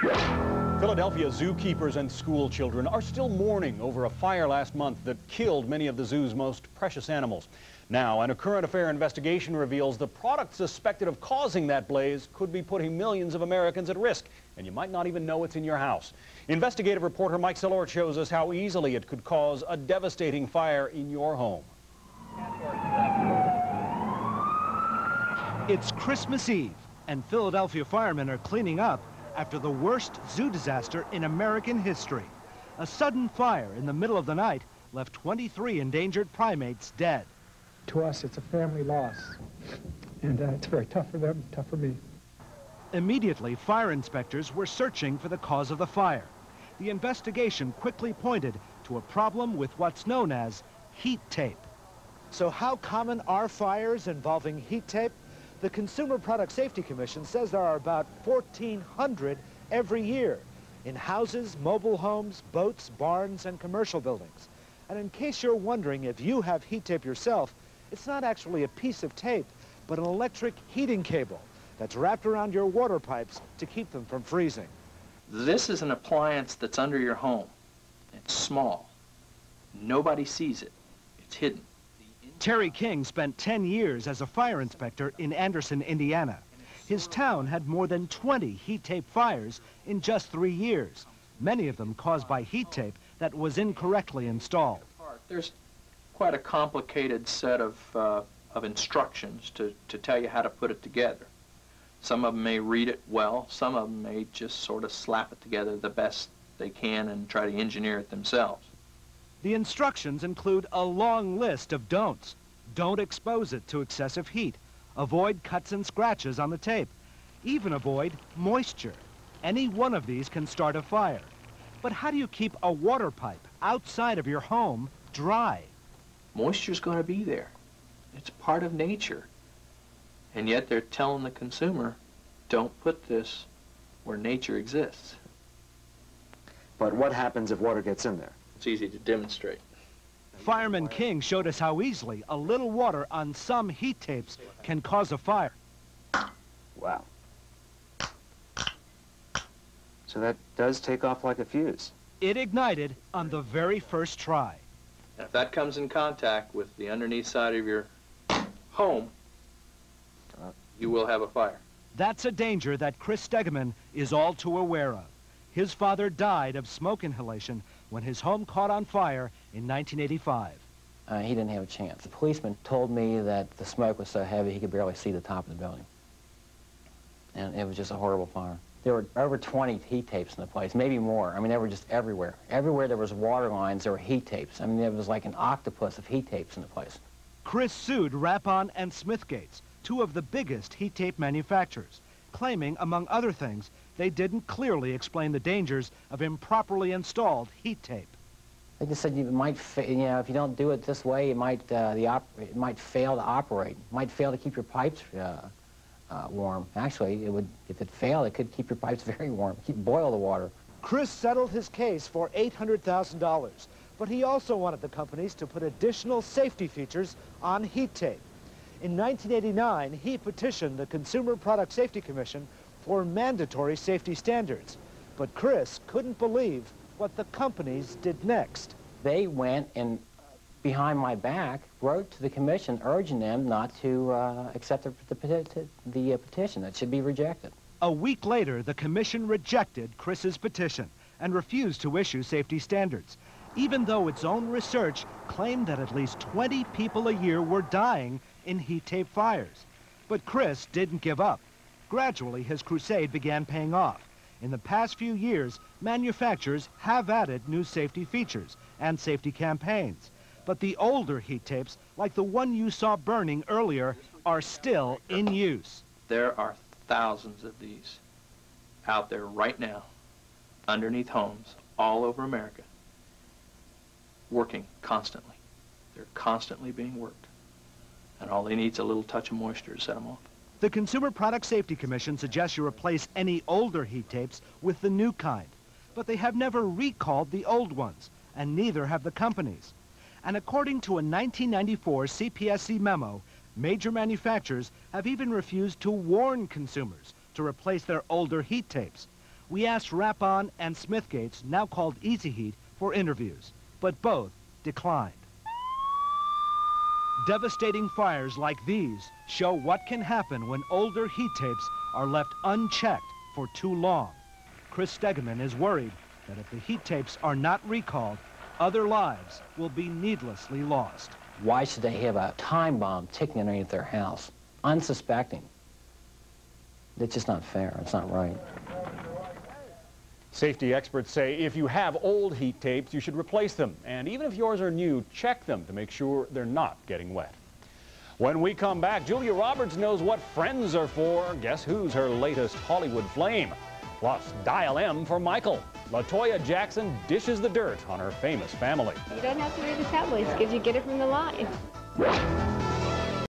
Philadelphia zookeepers and school children are still mourning over a fire last month that killed many of the zoo's most precious animals. Now, a current affair investigation reveals the product suspected of causing that blaze could be putting millions of Americans at risk, and you might not even know it's in your house. Investigative reporter Mike Silort shows us how easily it could cause a devastating fire in your home. It's Christmas Eve, and Philadelphia firemen are cleaning up after the worst zoo disaster in American history. A sudden fire in the middle of the night left 23 endangered primates dead. To us, it's a family loss, and it's very tough for them, tough for me. Immediately, fire inspectors were searching for the cause of the fire. The investigation quickly pointed to a problem with what's known as heat tape. So how common are fires involving heat tape? The Consumer Product Safety Commission says there are about 1,400 every year in houses, mobile homes, boats, barns, and commercial buildings. And in case you're wondering if you have heat tape yourself, it's not actually a piece of tape, but an electric heating cable that's wrapped around your water pipes to keep them from freezing. This is an appliance that's under your home. It's small. Nobody sees it. It's hidden. Terry King spent 10 years as a fire inspector in Anderson, Indiana. His town had more than 20 heat tape fires in just 3 years, many of them caused by heat tape that was incorrectly installed. There's quite a complicated set of instructions to tell you how to put it together. Some of them may read it well, some of them may just sort of slap it together the best they can and try to engineer it themselves. The instructions include a long list of don'ts. Don't expose it to excessive heat. Avoid cuts and scratches on the tape. Even avoid moisture. Any one of these can start a fire. But how do you keep a water pipe outside of your home dry? Moisture's going to be there. It's part of nature. And yet they're telling the consumer, don't put this where nature exists. But what happens if water gets in there? It's easy to demonstrate. Fireman King showed us how easily a little water on some heat tapes can cause a fire. Wow. So that does take off like a fuse. It ignited on the very first try. And if that comes in contact with the underneath side of your home, you will have a fire. That's a danger that Chris Stegeman is all too aware of. His father died of smoke inhalation when his home caught on fire in 1985. He didn't have a chance. The policeman told me that the smoke was so heavy he could barely see the top of the building. And it was just a horrible fire. There were over 20 heat tapes in the place, maybe more. I mean, they were just everywhere. Everywhere there was water lines, there were heat tapes. I mean, there was like an octopus of heat tapes in the place. Chris sued Rappon and Smithgates, two of the biggest heat tape manufacturers, claiming, among other things, they didn't clearly explain the dangers of improperly installed heat tape. They just said you might, if you don't do it this way, it might fail to operate. It might fail to keep your pipes warm. Actually, if it failed, it could keep your pipes very warm, boil the water. Chris settled his case for $800,000, but he also wanted the companies to put additional safety features on heat tape. In 1989, he petitioned the Consumer Product Safety Commission for mandatory safety standards. But Chris couldn't believe what the companies did next. They went and, behind my back, wrote to the commission urging them not to accept the petition. That should be rejected. A week later, the commission rejected Chris's petition and refused to issue safety standards, even though its own research claimed that at least 20 people a year were dying in heat tape fires. But Chris didn't give up. Gradually, his crusade began paying off. In the past few years, manufacturers have added new safety features and safety campaigns. But the older heat tapes, like the one you saw burning earlier, are still in use. There are thousands of these out there right now, underneath homes all over America, working constantly. They're constantly being worked. And all they need is a little touch of moisture to set them off. The Consumer Product Safety Commission suggests you replace any older heat tapes with the new kind, but they have never recalled the old ones, and neither have the companies. And according to a 1994 CPSC memo, major manufacturers have even refused to warn consumers to replace their older heat tapes. We asked Rappon and Smithgates, now called Easy Heat, for interviews, but both declined. Devastating fires like these show what can happen when older heat tapes are left unchecked for too long. Chris Stegeman is worried that if the heat tapes are not recalled, other lives will be needlessly lost. Why should they have a time bomb ticking underneath their house, unsuspecting? It's just not fair. It's not right. Safety experts say if you have old heat tapes, you should replace them. And even if yours are new, check them to make sure they're not getting wet. When we come back, Julia Roberts knows what friends are for. Guess who's her latest Hollywood flame? Plus, Dial M for Michael. LaToya Jackson dishes the dirt on her famous family. You don't have to read the tabloids because you get it from the line.